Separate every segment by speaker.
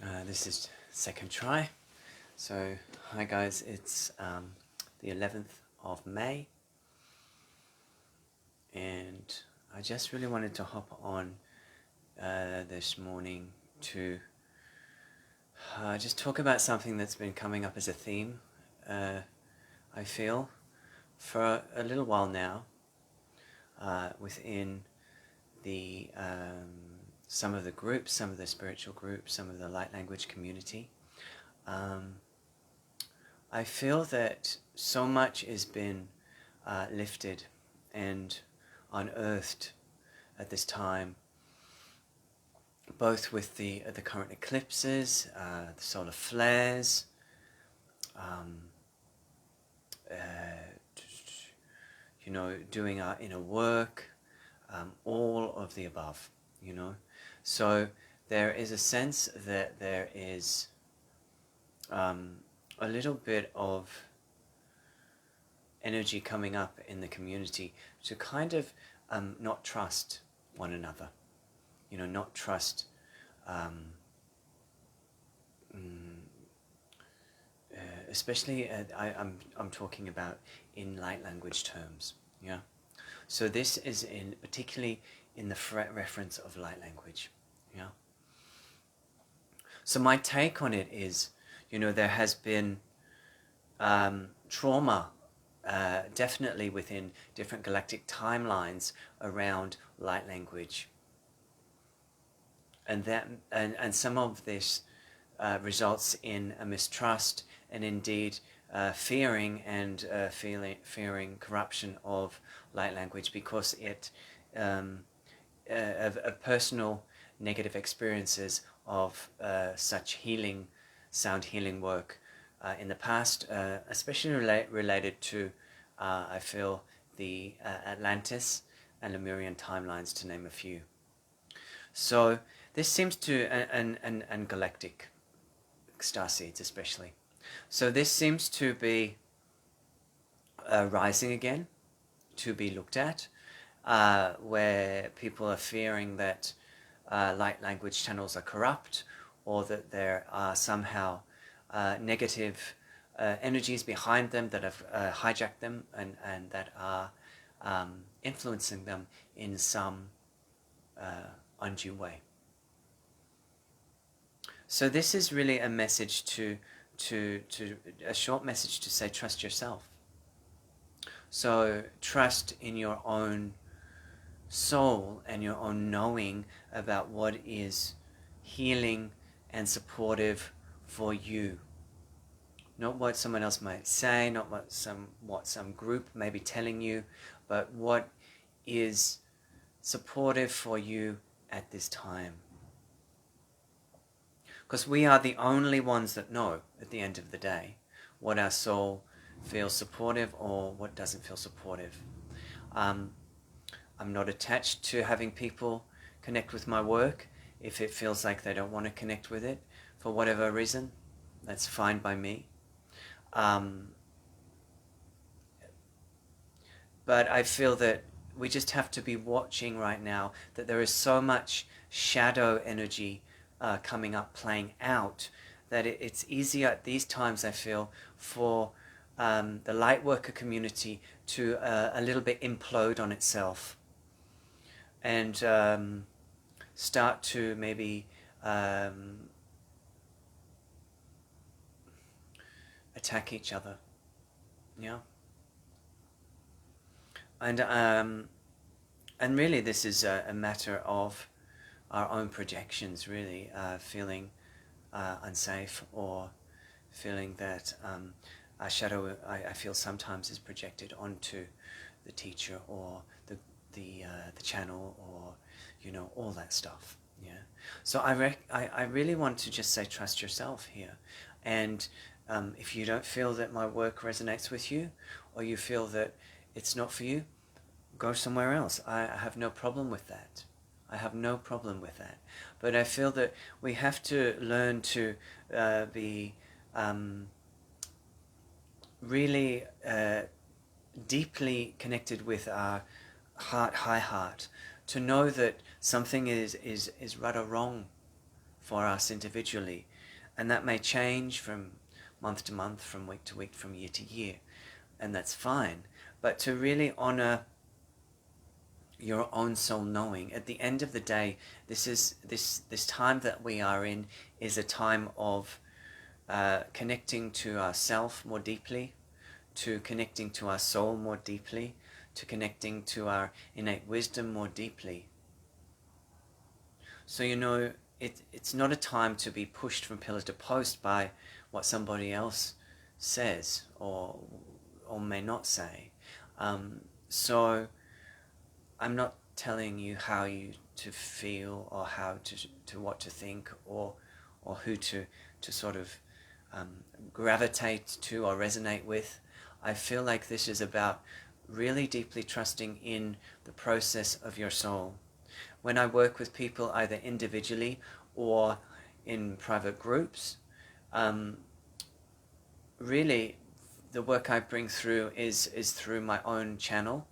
Speaker 1: This is second try. So, hi guys, it's the 11th of May, and I just really wanted to hop on this morning to just talk about something that's been coming up as a theme, I feel, for a little while now within the some of the groups, some of the spiritual groups, some of the light language community. I feel that so much has been lifted and unearthed at this time, both with the current eclipses, the solar flares, doing our inner work, all of the above, So there is a sense that there is a little bit of energy coming up in the community to kind of not trust one another, not trust especially I'm talking about in light language terms, yeah. So this is particularly in the reference of light language, yeah. So my take on it is, there has been trauma, definitely within different galactic timelines around light language, and some of this results in a mistrust and indeed fearing and fearing corruption of light language, because it of personal negative experiences of such sound healing work in the past, especially related to, I feel, the Atlantis and Lemurian timelines, to name a few. So this seems to, and galactic starseeds especially. So this seems to be rising again, to be looked at, where people are fearing that light language channels are corrupt, or that there are somehow negative energies behind them that have hijacked them and that are influencing them in some undue way. So this is really a message to a short message to say, trust yourself. So trust in your own soul and your own knowing about what is healing and supportive for you. Not what someone else might say, not what some group may be telling you, but what is supportive for you at this time. Because we are the only ones that know, at the end of the day, what our soul feels supportive or what doesn't feel supportive. I'm not attached to having people connect with my work. If it feels like they don't want to connect with it for whatever reason, that's fine by me. But I feel that we just have to be watching right now that there is so much shadow energy coming up, playing out, that it's easier at these times, I feel, for the light worker community to a little bit implode on itself and start to maybe attack each other, yeah. And really this is a matter of our own projections, really, feeling unsafe, or feeling that our shadow, I feel, sometimes is projected onto the teacher or the channel, or all that stuff. Yeah. So I really want to just say, trust yourself here, and if you don't feel that my work resonates with you, or you feel that it's not for you, go somewhere else. I have no problem with that. I have no problem with that. But I feel that we have to learn to be really deeply connected with our high heart, to know that something is right or wrong for us individually. And that may change from month to month, from week to week, from year to year. And that's fine. But to really honor your own soul knowing, at the end of the day, this time that we are in is a time of connecting to ourself more deeply, to connecting to our soul more deeply, to connecting to our innate wisdom more deeply. So it's not a time to be pushed from pillar to post by what somebody else says or may not say. So I'm not telling you how you to feel or how to what to think or who to sort of gravitate to or resonate with. I feel like this is about really deeply trusting in the process of your soul. When I work with people either individually or in private groups, really the work I bring through is through my own channel,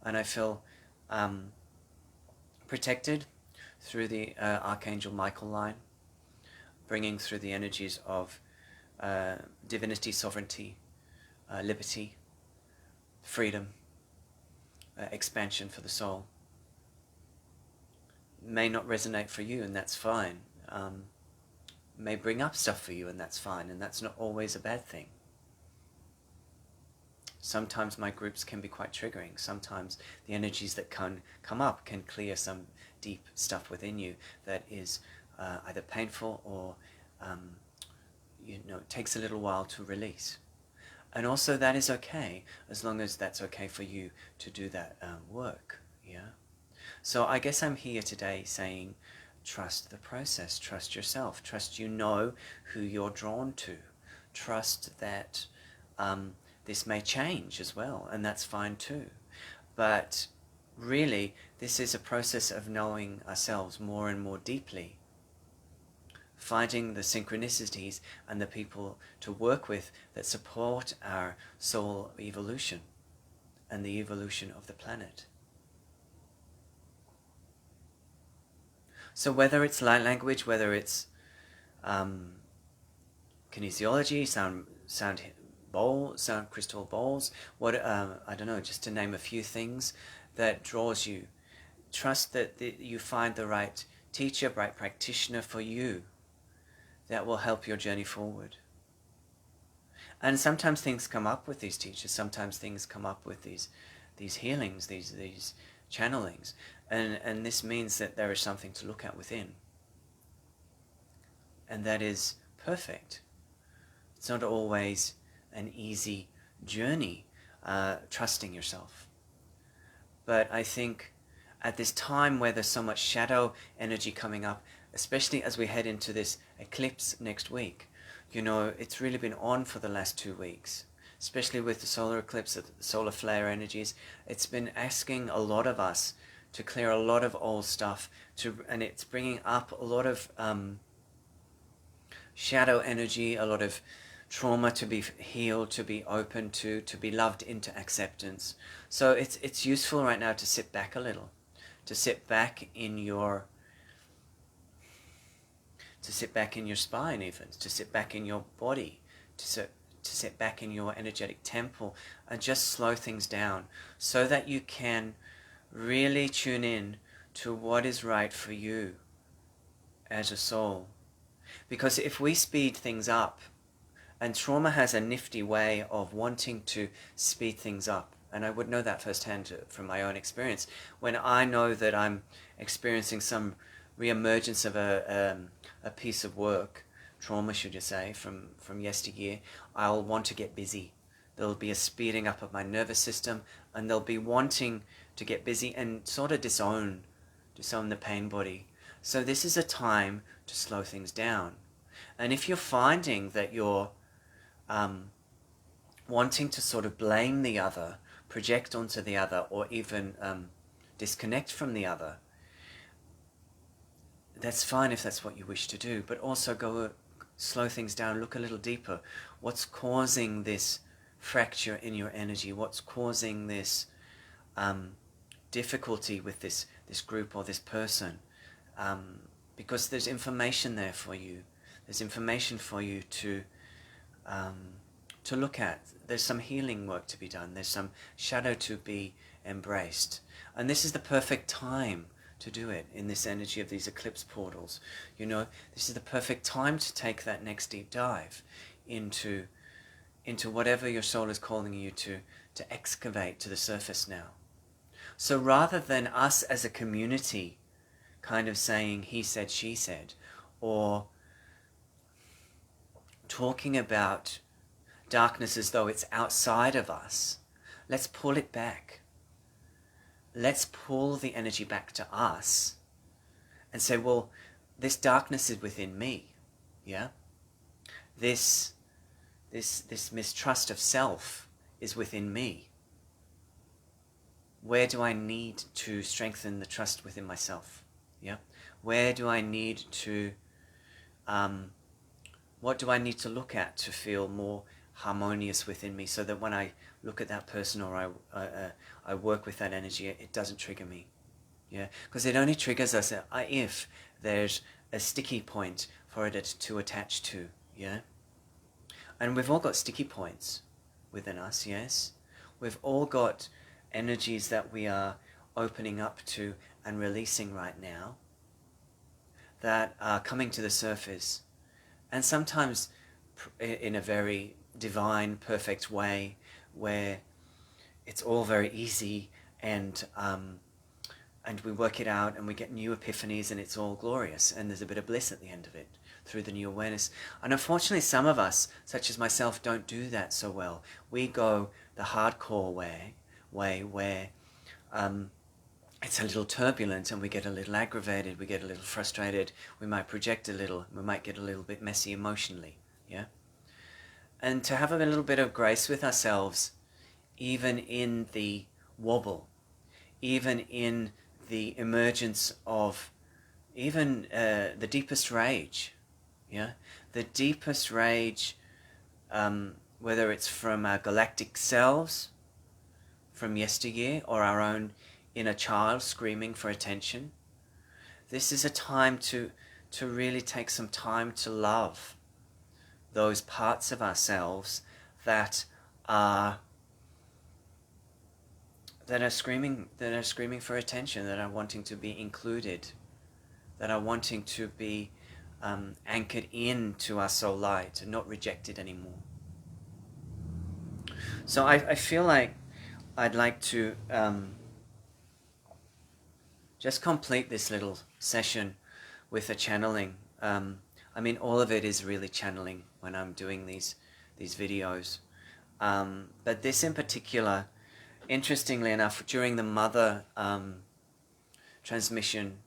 Speaker 1: and I feel protected through the Archangel Michael line, bringing through the energies of divinity, sovereignty, liberty, freedom, expansion for the soul. May not resonate for you, and that's fine. May bring up stuff for you, and that's fine, and that's not always a bad thing. Sometimes my groups can be quite triggering. Sometimes the energies that can come up can clear some deep stuff within you that is either painful or it takes a little while to release. And also that is okay, as long as that's okay for you to do that work. Yeah. So I guess I'm here today saying, trust the process, trust yourself, trust you know who you're drawn to, trust that this may change as well, and that's fine too. But really, this is a process of knowing ourselves more and more deeply, finding the synchronicities and the people to work with that support our soul evolution and the evolution of the planet. So whether it's light language, whether it's kinesiology, sound crystal bowls, I don't know, just to name a few things that draws you. Trust that you find the right teacher, right practitioner for you that will help your journey forward. And sometimes things come up with these teachers, sometimes things come up with these healings, these channelings, and this means that there is something to look at within. And that is perfect. It's not always an easy journey, trusting yourself. But I think at this time where there's so much shadow energy coming up, especially as we head into this eclipse next week, it's really been on for the last 2 weeks, especially with the solar eclipse, the solar flare energies. It's been asking a lot of us to clear a lot of old stuff, and it's bringing up a lot of shadow energy, a lot of trauma to be healed, to be open to be loved into acceptance. So it's useful right now to sit back a little, to sit back in your spine, even to sit back in your body, to sit back in your energetic temple, and just slow things down so that you can really tune in to what is right for you as a soul. Because if we speed things up, and trauma has a nifty way of wanting to speed things up, and I would know that firsthand from my own experience. When I know that I'm experiencing some re-emergence of a piece of work, trauma should you say, from yesteryear, I'll want to get busy. There'll be a speeding up of my nervous system, and they'll be wanting to get busy and sort of disown the pain body. So this is a time to slow things down. And if you're finding that you're wanting to sort of blame the other, project onto the other, or even disconnect from the other, that's fine if that's what you wish to do, but also go slow things down, look a little deeper. What's causing this fracture in your energy? What's causing this difficulty with this group or this person? because there's information there for you. There's information for you to look at. There's some healing work to be done. There's some shadow to be embraced. And this is the perfect time to do it in this energy of these eclipse portals. You know, this is the perfect time to take that next deep dive into whatever your soul is calling you to excavate to the surface now. So rather than us as a community kind of saying he said, she said, or talking about darkness as though it's outside of us, let's pull it back. Let's pull the energy back to us and say, well, this darkness is within me, yeah? This mistrust of self is within me. Where do I need to strengthen the trust within myself? Yeah? Where do I need to, what do I need to look at to feel more harmonious within me, so that when I look at that person or I work with that energy, it doesn't trigger me? Yeah? Because it only triggers us if there's a sticky point for it to attach to. Yeah? And we've all got sticky points within us, yes? We've all got energies that we are opening up to and releasing right now that are coming to the surface. And sometimes in a very divine, perfect way where it's all very easy and we work it out and we get new epiphanies and it's all glorious and there's a bit of bliss at the end of it through the new awareness. And unfortunately some of us, such as myself, don't do that so well. We go the hardcore way where it's a little turbulent and we get a little aggravated, we get a little frustrated, we might project a little, we might get a little bit messy emotionally, yeah? And to have a little bit of grace with ourselves, even in the wobble, even in the emergence of even the deepest rage, yeah? The deepest rage, whether it's from our galactic selves, from yesteryear, or our own inner child screaming for attention. This is a time to really take some time to love those parts of ourselves that are screaming for attention, that are wanting to be included, that are wanting to be anchored into our soul light and not rejected anymore. So I feel like I'd like to just complete this little session with a channeling. I mean, all of it is really channeling when I'm doing these videos. But this in particular, interestingly enough, during the Mother transmission,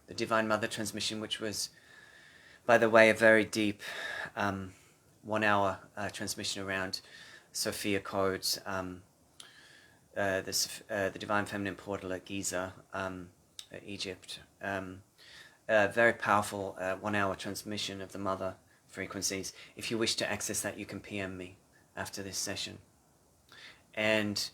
Speaker 1: the Divine Mother transmission, which was, by the way, a very deep 1 hour transmission around Sophia codes, the Divine Feminine Portal at Giza, Egypt. Very powerful 1 hour transmission of the Mother frequencies. If you wish to access that, you can PM me after this session. And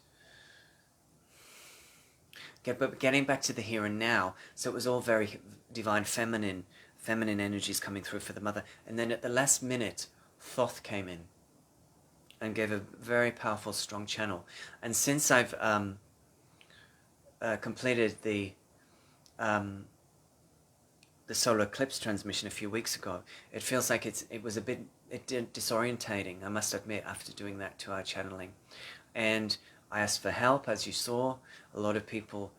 Speaker 1: but getting back to the here and now, so it was all very divine feminine energies coming through for the Mother. And then at the last minute, Thoth came in and gave a very powerful, strong channel. And since I've completed the solar eclipse transmission a few weeks ago, it feels like it was a bit disorientating, I must admit, after doing that 2 hour channeling. And I asked for help, as you saw. A lot of people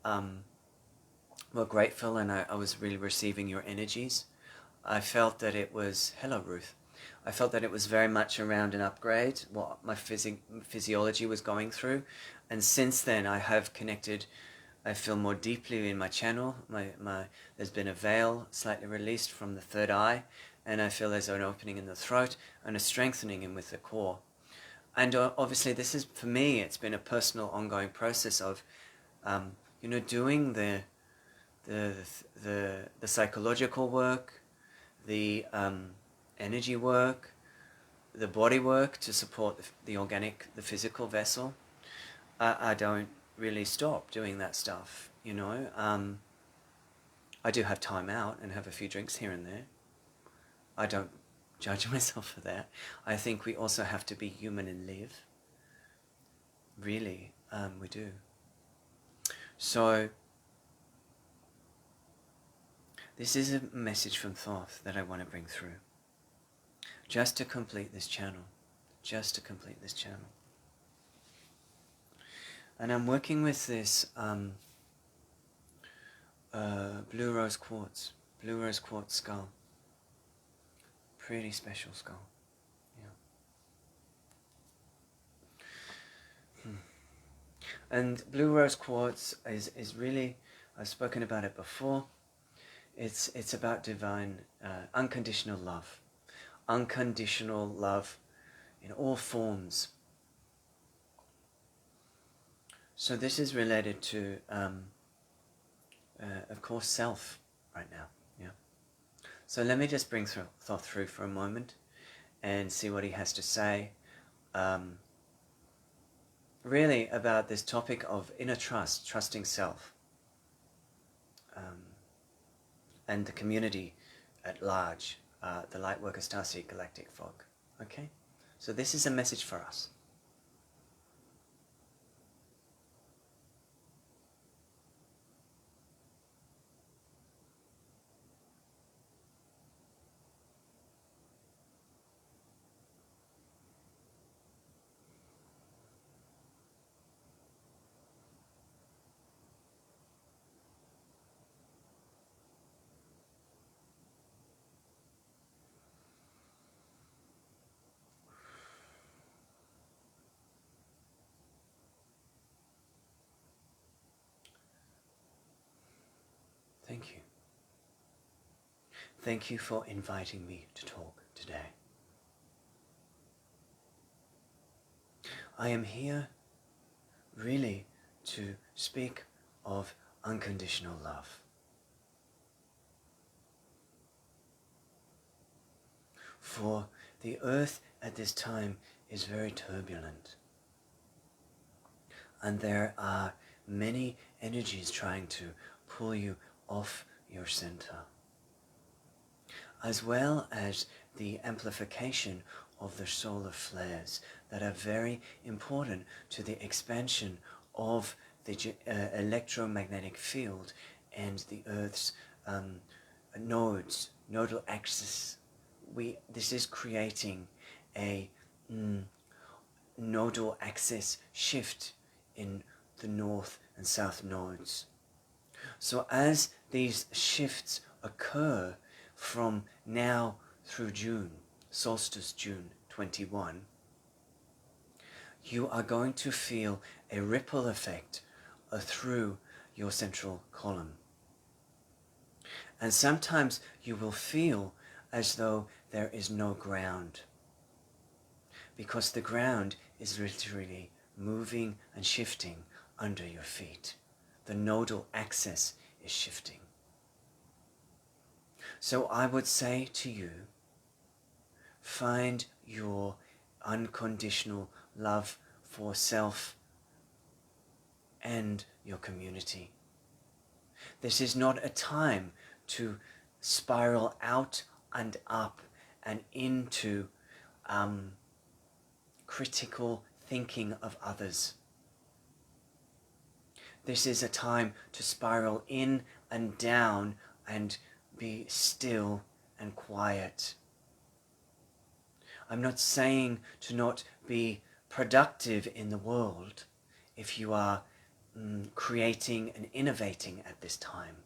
Speaker 1: were grateful, and I was really receiving your energies. I felt that it was, hello Ruth, I felt that it was very much around an upgrade, what my physiology was going through. And since then I have connected, I feel more deeply in my channel. There's been a veil slightly released from the third eye, and I feel there's an opening in the throat and a strengthening in with the core. And obviously this is, for me, it's been a personal ongoing process of doing the psychological work, the energy work, the body work to support the organic, the physical vessel. I don't really stop doing that stuff, I do have time out and have a few drinks here and there. I don't judge myself for that. I think we also have to be human and live. Really, we do. So, this is a message from Thoth that I want to bring through. Just to complete this channel. Just to complete this channel. And I'm working with this Blue Rose Quartz. Blue Rose Quartz Skull. Pretty special skull. Yeah. And Blue Rose Quartz is really, I've spoken about it before, it's about divine, unconditional love. Unconditional love in all forms. So this is related to, of course, self right now. Yeah. So let me just bring Thoth through for a moment and see what he has to say. Really about this topic of inner trust, trusting self, and the community at large, the Lightworker Starseed Galactic Fog. Okay? So this is a message for us. Thank you. Thank you for inviting me to talk today. I am here really to speak of unconditional love. For the earth at this time is very turbulent. And there are many energies trying to pull you off your center, as well as the amplification of the solar flares that are very important to the expansion of the electromagnetic field and the Earth's nodal axis. This is creating a nodal axis shift in the north and south nodes. So as these shifts occur from now through June, solstice June 21, you are going to feel a ripple effect through your central column. And sometimes you will feel as though there is no ground, because the ground is literally moving and shifting under your feet. The nodal axis is shifting. So I would say to you, find your unconditional love for self and your community. This is not a time to spiral out and up and into critical thinking of others. This is a time to spiral in and down and be still and quiet. I'm not saying to not be productive in the world if you are creating and innovating at this time.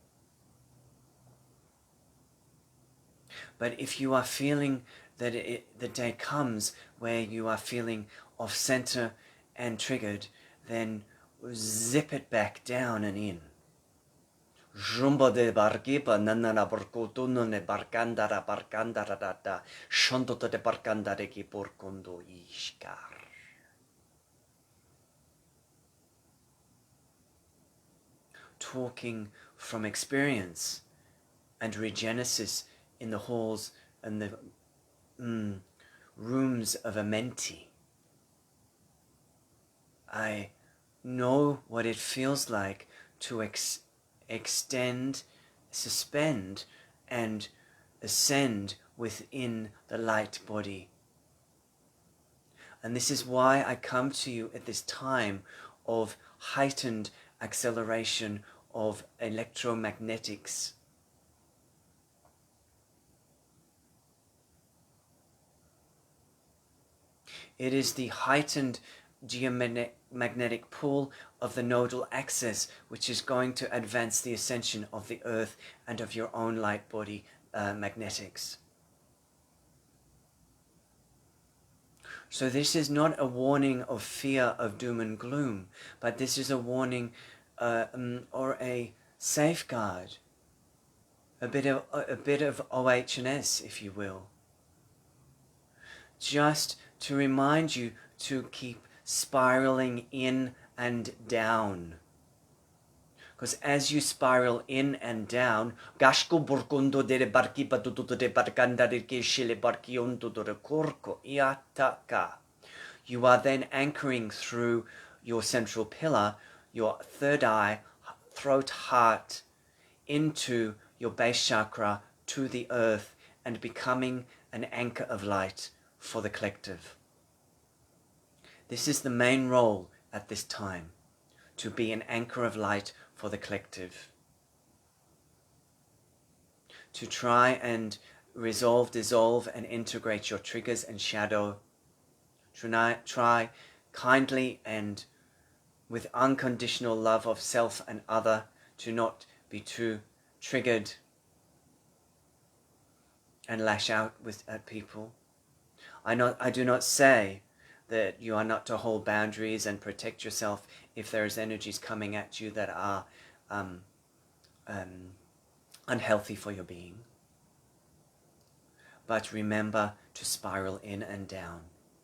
Speaker 1: But if you are feeling that the day comes where you are feeling off center and triggered, then zip it back down and in. Jumbo de bargipa nanana barcotono ne barcandara barcandara data shondota de barcandare ki porcondo ishkar. Talking from experience and regenesis in the halls and the rooms of a mentee, I know what it feels like to extend suspend and ascend within the light body. And this is why I come to you at this time of heightened acceleration of electromagnetics. It is the heightened geomagnetic pull of the nodal axis which is going to advance the ascension of the earth and of your own light body magnetics. So this is not a warning of fear of doom and gloom, but this is a warning or a safeguard, a bit of OH&S, if you will, just to remind you to keep spiraling in and down. Because as you spiral in and down, you are then anchoring through your central pillar, your third eye, throat, heart, into your base chakra, to the earth, and becoming an anchor of light for the collective. This is the main role at this time, to be an anchor of light for the collective. To try and resolve, dissolve, and integrate your triggers and shadow. Try kindly and with unconditional love of self and other to not be too triggered and lash out at people. I do not say that you are not to hold boundaries and protect yourself if there is energies coming at you that are unhealthy for your being. But remember to spiral in and down,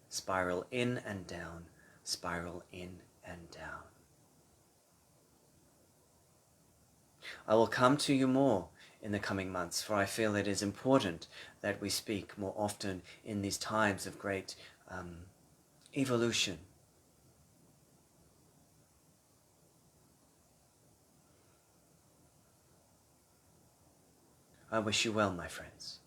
Speaker 1: spiral in and down, spiral in and down. I will come to you more in the coming months, for I feel it is important that we speak more often in these times of great evolution. I wish you well, my friends.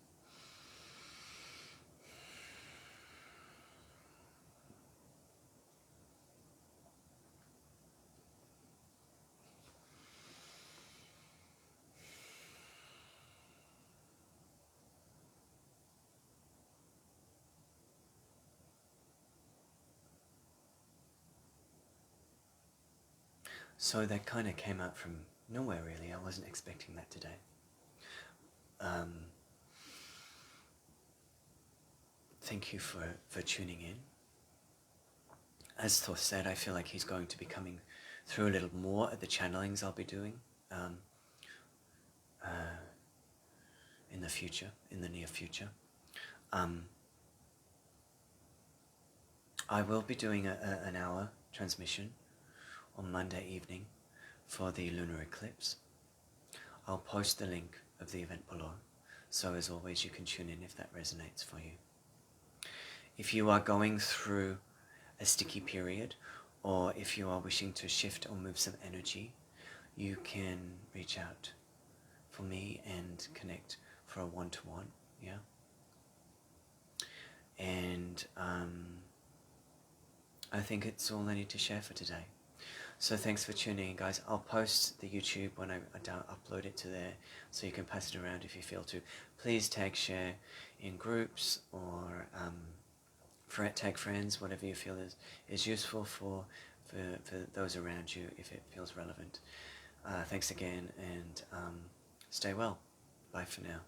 Speaker 1: So that kind of came out from nowhere, really. I wasn't expecting that today. Thank you for tuning in. As Thoth said, I feel like he's going to be coming through a little more at the channelings I'll be doing in the future, in the near future. I will be doing an hour transmission on Monday evening for the lunar eclipse. I'll post the link of the event below, so as always you can tune in if that resonates for you. If you are going through a sticky period, or if you are wishing to shift or move some energy, you can reach out for me and connect for a one-to-one, yeah? And I think it's all I need to share for today. So thanks for tuning in, guys. I'll post the YouTube when I upload it to there, so you can pass it around if you feel to. Please tag, share in groups, or tag friends, whatever you feel is useful for those around you if it feels relevant. Thanks again, and stay well. Bye for now.